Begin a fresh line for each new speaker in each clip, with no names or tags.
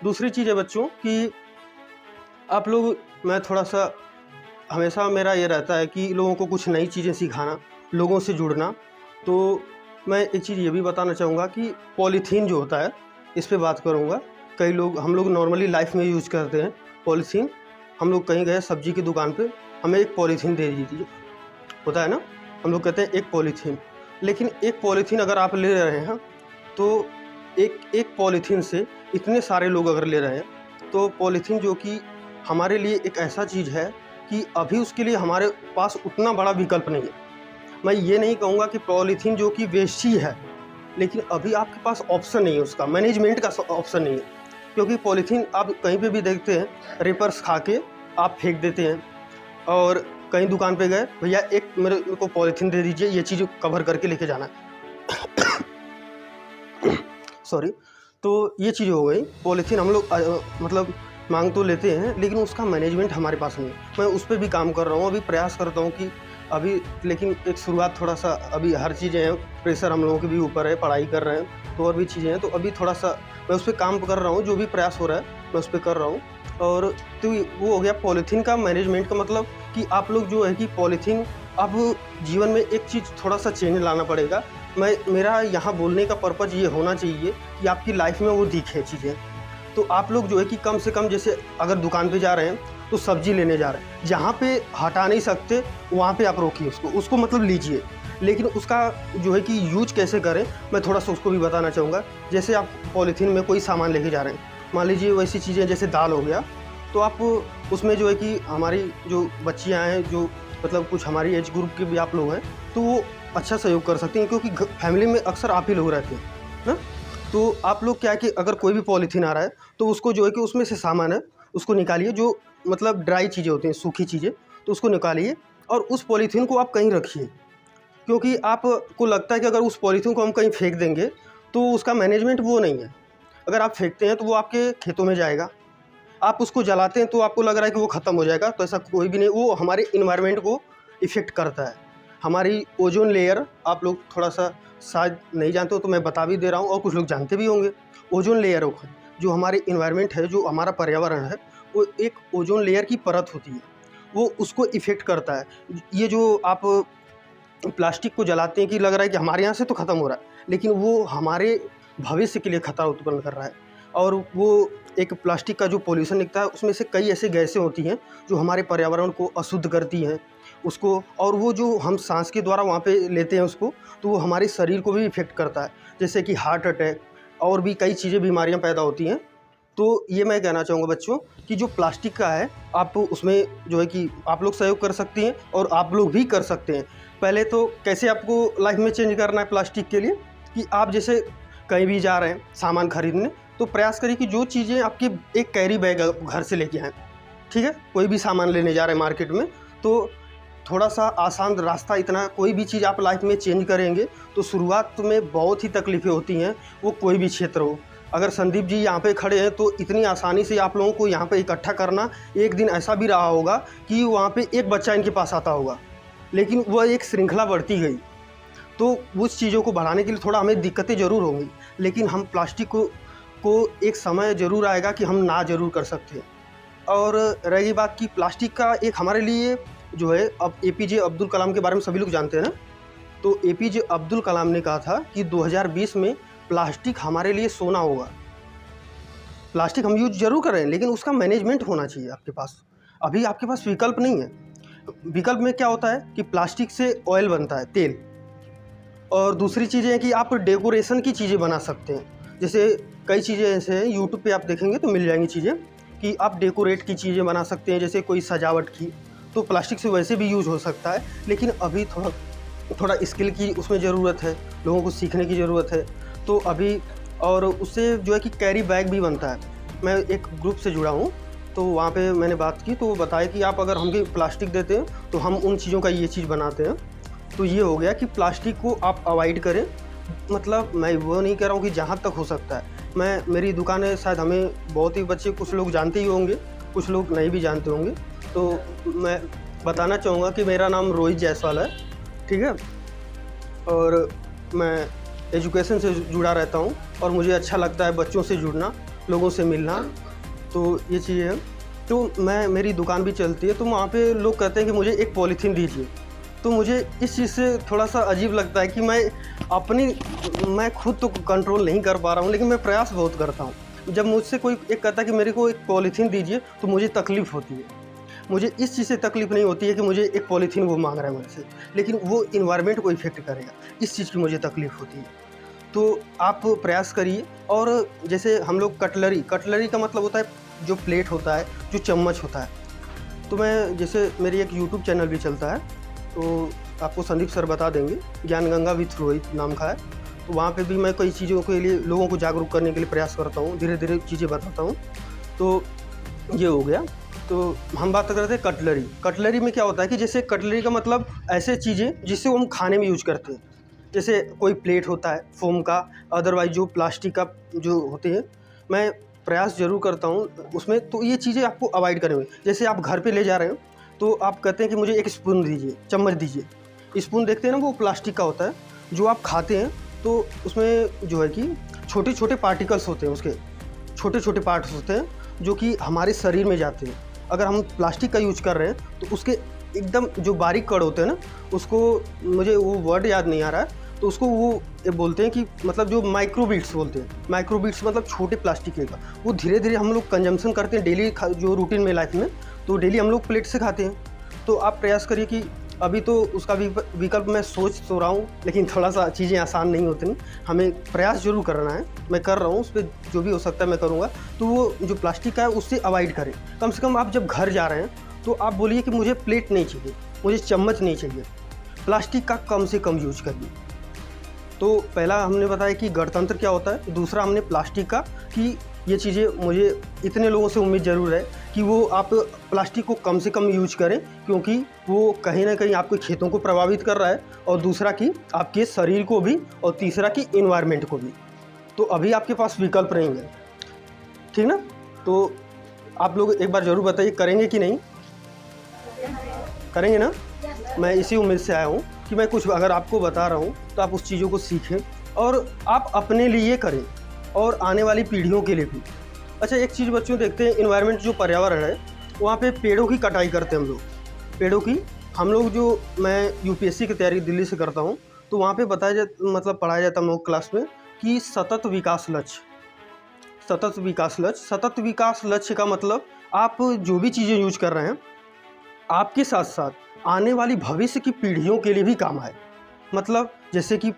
दूसरी चीज़ है बच्चों कि आप लोग, मैं थोड़ा-सा हमेशा मेरा ये रहता है कि लोगों को कुछ नई चीज़ें सिखाना, लोगों से जुड़ना। तो मैं एक चीज़ ये भी बताना चाहूँगा कि पॉलीथीन जो होता है, इस पे बात करूँगा। कई लोग, हम लोग नॉर्मली लाइफ़ में यूज़ करते हैं पॉलीथीन। हम लोग कहीं गए सब्ज़ी की दुकान पे, हमें एक पॉलीथीन दे दीजिए, होता है ना? हम लोग कहते हैं एक पॉलीथीन। लेकिन एक पॉलीथीन अगर आप ले रहे हैं, तो एक पॉलीथीन से इतने सारे लोग अगर ले रहे हैं, तो पॉलीथीन जो कि हमारे लिए एक ऐसा चीज़ है कि अभी उसके लिए हमारे पास उतना बड़ा विकल्प नहीं है। मैं ये नहीं कहूँगा कि पॉलीथीन जो कि वेस्ट ही है, लेकिन अभी आपके पास ऑप्शन नहीं है, उसका मैनेजमेंट का ऑप्शन नहीं है। क्योंकि पॉलीथीन आप कहीं पे भी देखते हैं, रेपर्स खा के आप फेंक देते हैं। और कहीं दुकान पे गए, भैया एक मेरे को पॉलीथीन दे दीजिए, ये चीज़ कवर करके लेके जाना है। सॉरी। तो ये चीज़ हो गई। पॉलीथीन हम लोग मतलब मांग तो लेते हैं, लेकिन उसका मैनेजमेंट हमारे पास नहीं है। मैं उस पे भी काम कर रहा हूँ, अभी प्रयास करता हूँ कि अभी, लेकिन एक शुरुआत थोड़ा-सा, अभी हर चीज़ें हैं, प्रेशर हम लोगों के भी ऊपर है, पढ़ाई कर रहे हैं, तो और भी चीज़ें हैं, तो अभी थोड़ा-सा मैं उस पे काम कर रहा हूँ। जो भी प्रयास हो रहा है, मैं उस पे कर रहा हूँ। और तो वो हो गया पॉलीथीन का मैनेजमेंट का मतलब कि आप लोग जो है कि पॉलीथीन, अब जीवन में एक चीज़ थोड़ा-सा चेंज लाना पड़ेगा। मेरा यहाँ बोलने का पर्पज़ ये होना चाहिए कि आपकी लाइफ़ में वो दिखे चीज़ें। तो आप लोग जो है कि कम से कम, जैसे अगर दुकान पे जा रहे हैं तो सब्ज़ी लेने जा रहे हैं, जहाँ पे हटा नहीं सकते वहाँ पे आप रोकिए उसको मतलब लीजिए। लेकिन उसका जो है कि यूज़ कैसे करें, मैं थोड़ा-सा उसको भी बताना चाहूँगा। जैसे आप पॉलीथीन में कोई सामान लेके जा रहे हैं, मान लीजिए वैसी चीज़ें जैसे दाल हो गया, तो आप उसमें जो है कि हमारी जो बच्चियाँ हैं, जो मतलब कुछ हमारी एज ग्रुप के भी आप लोग हैं, तो वो अच्छा सहयोग कर सकती हैं, क्योंकि फैमिली में अक्सर आप ही लोग रहते हैं ना। तो आप लोग क्या है कि अगर कोई भी पॉलीथीन आ रहा है, तो उसको जो है कि उसमें से सामान है उसको निकालिए, जो मतलब ड्राई चीज़ें होती हैं, सूखी चीज़ें, तो उसको निकालिए और उस पॉलीथीन को आप कहीं रखिए। क्योंकि आपको लगता है कि अगर उस पॉलीथीन को हम कहीं फेंक देंगे तो उसका मैनेजमेंट वो नहीं है। अगर आप फेंकते हैं तो वो आपके खेतों में जाएगा, आप उसको जलाते हैं तो आपको लग रहा है कि वो ख़त्म हो जाएगा, तो ऐसा कोई भी नहीं। वो हमारे इन्वायरमेंट को इफ़ेक्ट करता है। हमारी ओजोन लेयर, आप लोग थोड़ा-सा शायद नहीं जानते हो, तो मैं बता भी दे रहा हूँ, और कुछ लोग जानते भी होंगे। ओजोन लेयर जो हमारे इन्वायरमेंट है, जो हमारा पर्यावरण है, वो एक ओजोन लेयर की परत होती है, वो उसको इफ़ेक्ट करता है। ये जो आप प्लास्टिक को जलाते हैं कि लग रहा है कि हमारे यहाँ से तो ख़त्म हो रहा है, लेकिन वो हमारे भविष्य के लिए खतरा उत्पन्न कर रहा है। और वो एक प्लास्टिक का जो पॉल्यूशन निकलता है, उसमें से कई ऐसी गैसें होती हैं जो हमारे पर्यावरण को अशुद्ध करती हैं उसको, और वो जो हम सांस के द्वारा वहाँ पे लेते हैं उसको, तो वो हमारे शरीर को भी इफ़ेक्ट करता है, जैसे कि हार्ट अटैक और भी कई चीज़ें, बीमारियाँ पैदा होती हैं। तो ये मैं कहना चाहूँगा बच्चों कि जो प्लास्टिक का है, आप उसमें जो है कि आप लोग सहयोग कर सकती हैं, और आप लोग भी कर सकते हैं। पहले तो कैसे आपको लाइफ में चेंज करना है प्लास्टिक के लिए, कि आप जैसे कहीं भी जा रहे हैं सामान खरीदने, तो प्रयास करिए कि जो चीज़ें आपकी, एक कैरी बैग घर से लेके आएँ, ठीक है? कोई भी सामान लेने जा रहे हैं मार्केट में, तो थोड़ा-सा आसान रास्ता, इतना कोई भी चीज़ आप लाइफ में चेंज करेंगे तो शुरुआत में बहुत ही तकलीफ़ें होती हैं, वो कोई भी क्षेत्र हो। अगर संदीप जी यहाँ पे खड़े हैं, तो इतनी आसानी से आप लोगों को यहाँ पे इकट्ठा करना, एक दिन ऐसा भी रहा होगा कि वहाँ पे एक बच्चा इनके पास आता होगा, लेकिन वह एक श्रृंखला बढ़ती गई। तो उस चीज़ों को बढ़ाने के लिए थोड़ा हमें दिक्कतें ज़रूर होंगी, लेकिन हम प्लास्टिक को एक समय ज़रूर आएगा कि हम ना ज़रूर कर सकते हैं। और रही बात कि प्लास्टिक का एक हमारे लिए जो है, अब एपीजे अब्दुल कलाम के बारे में सभी लोग जानते हैं ना। तो एपीजे अब्दुल कलाम ने कहा था कि 2020 में प्लास्टिक हमारे लिए सोना होगा। प्लास्टिक हम यूज ज़रूर कर रहे हैं, लेकिन उसका मैनेजमेंट होना चाहिए आपके पास। अभी आपके पास विकल्प नहीं है। विकल्प में क्या होता है कि प्लास्टिक से ऑयल बनता है, तेल, और दूसरी चीज़ें हैं कि आप डेकोरेशन की चीज़ें बना सकते हैं। जैसे कई चीज़ें ऐसे हैं, यूट्यूब पे आप देखेंगे तो मिल जाएंगी चीज़ें कि आप डेकोरेट की चीज़ें बना सकते हैं, जैसे कोई सजावट की, तो प्लास्टिक से वैसे भी यूज़ हो सकता है, लेकिन अभी थोड़ा स्किल की उसमें ज़रूरत है, लोगों को सीखने की ज़रूरत है। तो अभी, और उससे जो है कि कैरी बैग भी बनता है। मैं एक ग्रुप से जुड़ा हूँ, तो वहाँ पे मैंने बात की, तो वो बताया कि आप अगर हमें प्लास्टिक देते हैं तो हम उन चीज़ों का ये चीज़ बनाते हैं। तो ये हो गया कि प्लास्टिक को आप अवॉइड करें। मतलब मैं वो नहीं कह रहा हूँ कि जहाँ तक हो सकता है, मेरी दुकान है, शायद हमें बहुत ही बच्चे, कुछ लोग जानते ही होंगे, कुछ लोग नहीं भी जानते होंगे। तो मैं बताना चाहूँगा कि मेरा नाम रोहित जायसवाल है, ठीक है, और मैं एजुकेशन से जुड़ा रहता हूँ, और मुझे अच्छा लगता है बच्चों से जुड़ना, लोगों से मिलना, तो ये चीज़ें हैं। तो मेरी दुकान भी चलती है, तो वहाँ पे लोग कहते हैं कि मुझे एक पॉलीथीन दीजिए। तो मुझे इस चीज़ से थोड़ा-सा अजीब लगता है कि मैं खुद तो कंट्रोल नहीं कर पा रहा हूँ, लेकिन मैं प्रयास बहुत करता हूँ। जब मुझसे कोई एक कहता है कि मेरे को एक पॉलीथीन दीजिए, तो मुझे तकलीफ़ होती है। मुझे इस चीज़ से तकलीफ़ नहीं होती है कि मुझे एक पॉलीथीन वो माँग रहा है मेरे से, लेकिन वो एनवायरनमेंट को इफ़ेक्ट करेगा, इस चीज़ की मुझे तकलीफ़ होती है। तो आप प्रयास करिए। और जैसे हम लोग कटलरी का मतलब होता है जो प्लेट होता है, जो चम्मच होता है। तो मैं जैसे मेरी एक यूट्यूब चैनल भी चलता है, तो आपको संदीप सर बता देंगे, ज्ञान गंगा विथ रोहित नाम का है। तो वहाँ पे भी मैं कई चीज़ों के लिए लोगों को जागरूक करने के लिए प्रयास करता हूँ, धीरे-धीरे चीज़ें बताता हूँ। तो ये हो गया। तो हम बात करते हैं कटलरी में क्या होता है कि जैसे कटलरी का मतलब ऐसे चीज़ें जिससे वो हम खाने में यूज करते हैं। जैसे कोई प्लेट होता है फ़ोम का, अदरवाइज़ जो प्लास्टिक का जो होते हैं, मैं प्रयास ज़रूर करता हूँ उसमें। तो ये चीज़ें आपको अवॉइड करनी होगी। जैसे आप घर पे ले जा रहे हो, तो आप कहते हैं कि मुझे एक स्पून दीजिए, चम्मच दीजिए। स्पून देखते हैं ना, वो प्लास्टिक का होता है। जो आप खाते हैं तो उसमें जो है कि छोटे-छोटे पार्टिकल्स होते हैं, उसके छोटे-छोटे पार्ट्स होते हैं जो कि हमारे शरीर में जाते हैं। अगर हम प्लास्टिक का यूज़ कर रहे हैं तो उसके एकदम जो बारीक कण होते हैं ना, उसको मुझे वो वर्ड याद नहीं आ रहा है, तो उसको वो ये बोलते हैं कि मतलब जो माइक्रोबीट्स बोलते हैं। माइक्रोबीट्स मतलब छोटे प्लास्टिक के का, वो धीरे-धीरे हम लोग कंजम्पशन करते हैं डेली जो रूटीन में लाइफ में, तो डेली हम लोग प्लेट से खाते हैं। तो आप प्रयास करिए कि अभी तो उसका विकल्प मैं सोच तो रहा हूँ, लेकिन थोड़ा-सा चीज़ें आसान नहीं होती। हमें प्रयास ज़रूर करना है, मैं कर रहा हूँ, उस पे जो भी हो सकता है मैं करूँगा। तो वो जो प्लास्टिक का है उससे अवॉइड करें। कम से कम आप जब घर जा रहे हैं तो आप बोलिए कि मुझे प्लेट नहीं चाहिए, मुझे चम्मच नहीं चाहिए, प्लास्टिक का कम से कम यूज़ करिए। तो पहला हमने बताया कि गणतंत्र क्या होता है, दूसरा हमने प्लास्टिक का कि ये चीज़ें मुझे इतने लोगों से उम्मीद ज़रूर है कि वो आप प्लास्टिक को कम से कम यूज करें, क्योंकि वो कहीं ना कहीं आपके खेतों को प्रभावित कर रहा है, और दूसरा कि आपके शरीर को भी, और तीसरा कि इन्वायरमेंट को भी। तो अभी आपके पास विकल्प नहीं है, ठीक ना? तो आप लोग एक बार ज़रूर बताइए, करेंगे कि नहीं? करेंगे ना? मैं इसी उम्मीद से आया हूँ कि मैं कुछ अगर आपको बता रहा हूँ तो आप उस चीज़ों को सीखें और आप अपने लिए करें और आने वाली पीढ़ियों के लिए भी। अच्छा, एक चीज़ बच्चों देखते हैं, इन्वायरमेंट जो पर्यावरण है वहाँ पे पेड़ों की कटाई करते हैं हम लोग। पेड़ों की हम लोग जो मैं यूपीएससी की तैयारी दिल्ली से करता हूँ, तो वहाँ पे मतलब पढ़ाया जाता है हम लोग क्लास में कि सतत विकास लक्ष्य। सतत विकास लक्ष्य का मतलब आप जो भी चीज़ें यूज कर रहे हैं, आपके साथ साथ आने वाली भविष्य की पीढ़ियों के लिए भी काम आए। मतलब जैसे कि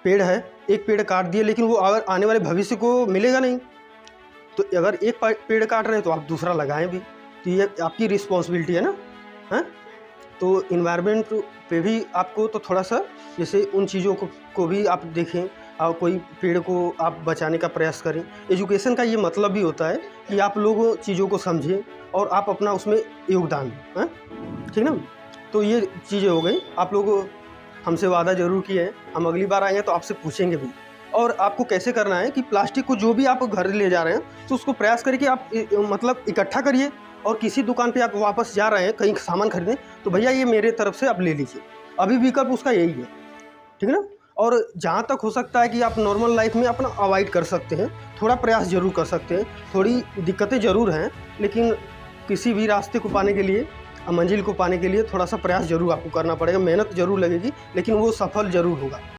पेड़ है, एक पेड़ काट दिए, लेकिन वो अगर आने वाले भविष्य को मिलेगा नहीं, तो अगर एक पेड़ काट रहे हैं तो आप दूसरा लगाएं भी। तो ये आपकी रिस्पॉन्सिबिलिटी है ना, हैं? तो इन्वायरमेंट पे भी आपको तो थोड़ा सा जैसे उन चीज़ों को भी आप देखें, और कोई पेड़ को आप बचाने का प्रयास करें। एजुकेशन का ये मतलब भी होता है कि आप लोग चीज़ों को समझें और आप अपना उसमें योगदान दें, ठीक ना? तो ये चीज़ें हो गई। आप लोग हमसे वादा ज़रूर किए हैं, हम अगली बार आएंगे तो आपसे पूछेंगे भी। और आपको कैसे करना है कि प्लास्टिक को जो भी आप घर ले जा रहे हैं, तो उसको प्रयास करिए कि आप मतलब इकट्ठा करिए, और किसी दुकान पे आप वापस जा रहे हैं कहीं सामान खरीदने, तो भैया ये मेरे तरफ से आप ले लीजिए। अभी विकल्प उसका यही है, ठीक है ना? और जहाँ तक हो सकता है कि आप नॉर्मल लाइफ में अपना अवॉइड कर सकते हैं, थोड़ा प्रयास ज़रूर कर सकते हैं। थोड़ी दिक्कतें ज़रूर हैं, लेकिन किसी भी रास्ते को पाने के लिए, मंजिल को पाने के लिए थोड़ा सा प्रयास ज़रूर आपको करना पड़ेगा, मेहनत ज़रूर लगेगी, लेकिन वो सफल ज़रूर होगा।